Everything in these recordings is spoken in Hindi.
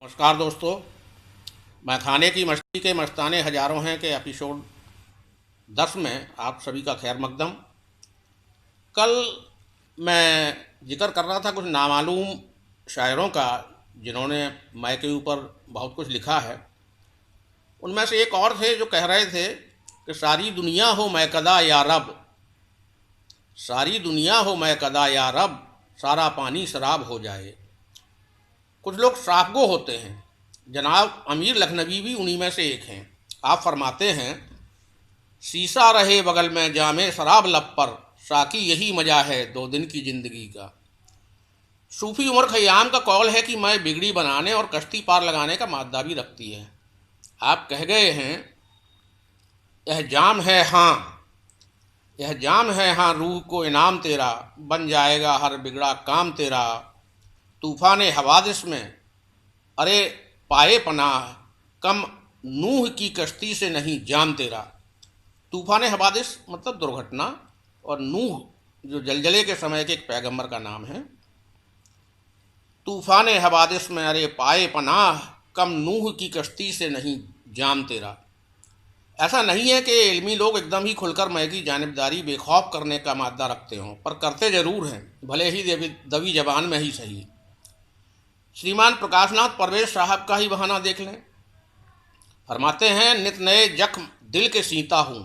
नमस्कार दोस्तों। मैं खाने की मस्ती के मस्ताने हजारों हैं के एपिसोड 10 में आप सभी का खैर मकदम। कल मैं जिक्र कर रहा था कुछ नामालूम शायरों का जिन्होंने मैं के ऊपर बहुत कुछ लिखा है। उनमें से एक और थे जो कह रहे थे कि सारी दुनिया हो मैं कदा या रब, सारी दुनिया हो मैं कदा या रब, सारा पानी शराब हो जाए। कुछ लोग साफगो होते हैं। जनाब अमीर लखनवी भी उन्हीं में से एक हैं। आप फरमाते हैं, शीशा रहे बगल में जामे शराब लब पर, साकी यही मजा है 2 दिन की ज़िंदगी का। सूफी उमर खयाम का कौल है कि मैं बिगड़ी बनाने और कश्ती पार लगाने का मादा भी रखती है। आप कह गए हैं, यह जाम है हाँ, यह जाम है हाँ, रूह को इनाम तेरा, बन जाएगा हर बिगड़ा काम तेरा। तूफान हवादिस में अरे पाए पनाह, कम नूह की कश्ती से नहीं जान तेरा। तूफान हवादिस मतलब दुर्घटना, और नूह जो जलजले के समय के एक पैगंबर का नाम है। तूफान हवादिस में अरे पाए पनाह, कम नूह की कश्ती से नहीं जान तेरा। ऐसा नहीं है कि इल्मी लोग एकदम ही खुलकर मैं की जानिबदारी बेखौफ करने का मादा रखते हों, पर करते ज़रूर हैं, भले ही दबी जबान में ही सही। श्रीमान प्रकाशनाथ परवेज साहब का ही बहाना देख लें। फरमाते हैं, नित नए जख्म दिल के सीता हूँ,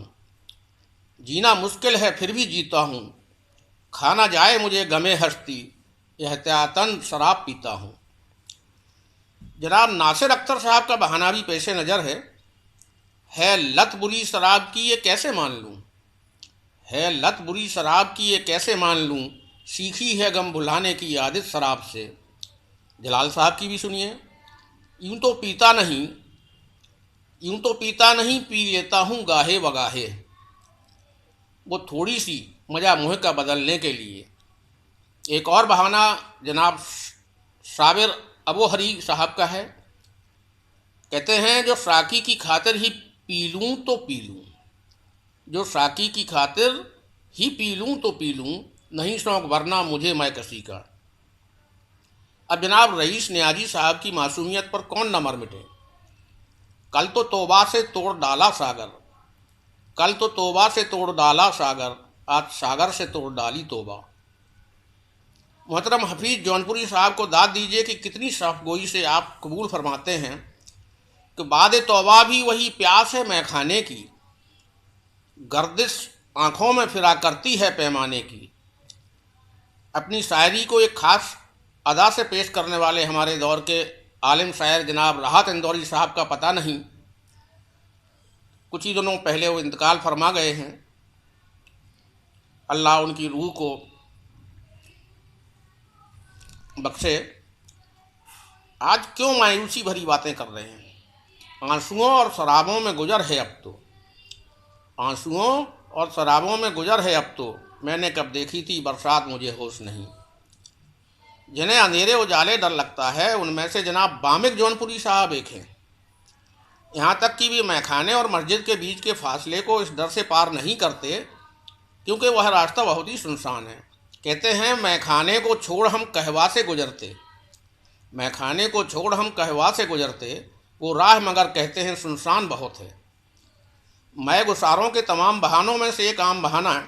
जीना मुश्किल है फिर भी जीता हूँ, खाना जाए मुझे गमे हस्ती, एहतियातन शराब पीता हूँ। जनाब नासिर अख्तर साहब का बहाना भी पेशे नज़र है लत बुरी शराब की ये कैसे मान लूँ, है लत बुरी शराब की ये कैसे मान लूँ, सीखी है गम भुलाने की आदत शराब से। जलाल साहब की भी सुनिए, यूं तो पीता नहीं, यूं तो पीता नहीं, पी लेता हूँ गाहे वगाहे, वो थोड़ी सी मजा मुँह का बदलने के लिए। एक और बहाना जनाब साबिर अबू हरी साहब का है। कहते हैं, जो साकी की खातिर ही पी लूँ तो पी लूँ, जो साकी की खातिर ही पी लूँ तो पी लूँ, नहीं शौक वरना मुझे मैं कसी का। अब जनाब रईस नियाजी साहब की मासूमियत पर कौन न मर मिटे। कल तो तौबा से तोड़ डाला सागर, कल तो तौबा से तोड़ डाला सागर, आज सागर से तोड़ डाली तौबा। मोहतरम हफीज़ जौनपुरी साहब को दाद दीजिए कि कितनी साफगोई से आप कबूल फरमाते हैं कि बाद तौबा भी वही प्यास है मैं खाने की, गर्दिश आँखों में फिरा करती है पैमाने की। अपनी शायरी को एक ख़ास अदा से पेश करने वाले हमारे दौर के आलिम शायर जनाब राहत इंदौरी साहब का पता नहीं, कुछ ही दिनों पहले वो इंतकाल फरमा गए हैं। अल्लाह उनकी रूह को बख्शे। आज क्यों मायूसी भरी बातें कर रहे हैं, आंसुओं और शराबों में गुजर है अब तो, आंसुओं और शराबों में गुजर है अब तो, मैंने कब देखी थी बरसात मुझे होश नहीं। जिन्हें अंधेरे उजाले डर लगता है उनमें से जनाब बामिक जौनपुरी साहब एक हैं। यहाँ तक कि भी मैखाने और मस्जिद के बीच के फासले को इस डर से पार नहीं करते क्योंकि वह रास्ता बहुत ही सुनसान है। कहते हैं, मैखाने को छोड़ हम कहवा से गुजरते, मैखाने को छोड़ हम कहवा से गुजरते, वो राह मगर कहते हैं सुनसान बहुत है। मैं गुसारों के तमाम बहानों में से एक आम बहाना है,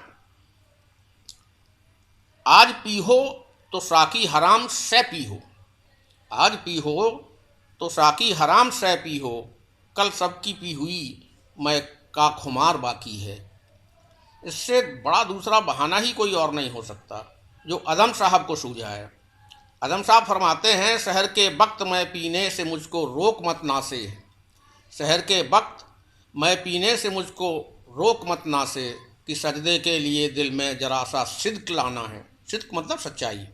आज पी हो तो साकी हराम से पी हो, आज पी हो तो साकी हराम से पी हो, कल सबकी पी हुई मैं का खुमार बाकी है। इससे बड़ा दूसरा बहाना ही कोई और नहीं हो सकता जो अदम साहब को सूझा है। अदम साहब फरमाते हैं, शहर के वक्त मैं पीने से मुझको रोक मत नासे, शहर के वक्त मैं पीने से मुझको रोक मत नासे, कि सजदे के लिए दिल में जरा सा सिद्क लाना है। सिद्क मतलब सच्चाई।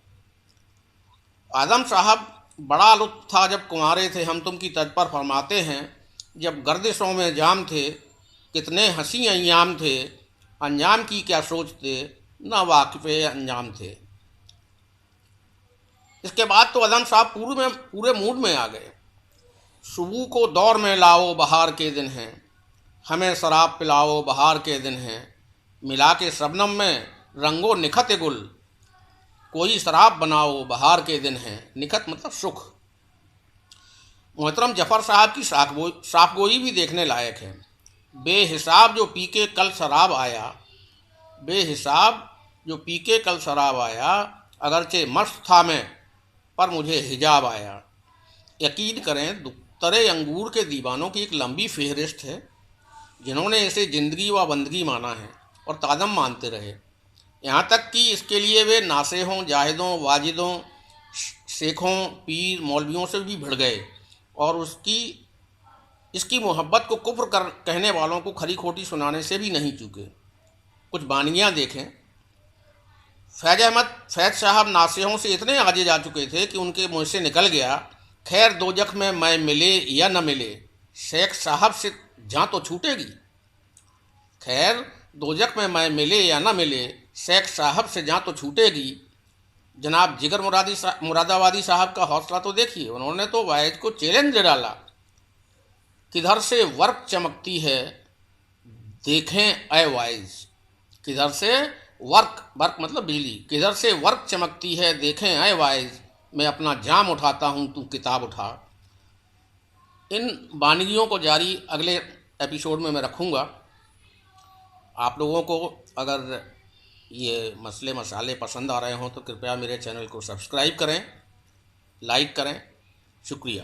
आदम साहब बड़ा लुत्फ था जब कुंवारे थे हम तुम की तज पर फरमाते हैं, जब गर्दिशों में जाम थे कितने हंसी अय्याम थे, अंजाम की क्या सोचते न वाकिफ़े अंजाम थे। इसके बाद तो अदम साहब पूरे मूड में आ गए। सुबह को दौर में लाओ बहार के दिन हैं, हमें शराब पिलाओ बहार के दिन हैं, मिला के शबनम में रंगो निखत गुल, कोई शराब बनाओ बहार के दिन हैं। निखत मतलब सुख। मोहतरम जफ़र साहब की साफगोई भी देखने लायक है। बेहिसाब जो पी के कल शराब आया, बेहिसाब जो पी के कल शराब आया, अगरचे मस्त था मैं पर मुझे हिजाब आया। यकीन करें, दुख्तरे अंगूर के दीवानों की एक लंबी फहरिस्त है जिन्होंने इसे ज़िंदगी व बंदगी माना है और तादम मानते रहे, यहाँ तक कि इसके लिए वे नासेहों, जाहिदों, वाजिदों, शेखों, पीर, मौलवियों से भी भिड़ गए और इसकी मोहब्बत को कुफ्र कहने वालों को खरी खोटी सुनाने से भी नहीं चूके। कुछ बानियाँ देखें। फैज़ साहब नासेहों से इतने आगे जा चुके थे कि उनके मुँह से निकल गया, खैर दोजख में मैं मिले या न मिले, शेख साहब से जहाँ तो छूटेगी। खैर दोजख में मैं मिले या न मिले, शेख साहब से जहाँ तो छूटेगी। जनाब जिगर मुरादाबादी साहब का हौसला तो देखिए, उन्होंने तो वाइज को चैलेंज दे डाला, किधर से वर्क चमकती है देखें ऐ वाइज, किधर से वर्क मतलब बिजली, किधर से वर्क चमकती है देखें ऐ वाइज, मैं अपना जाम उठाता हूँ तू किताब उठा। इन बानगियों को जारी अगले एपिसोड में मैं रखूँगा। आप लोगों को अगर ये मसले मसाले पसंद आ रहे हों तो कृपया मेरे चैनल को सब्सक्राइब करें, लाइक करें। शुक्रिया।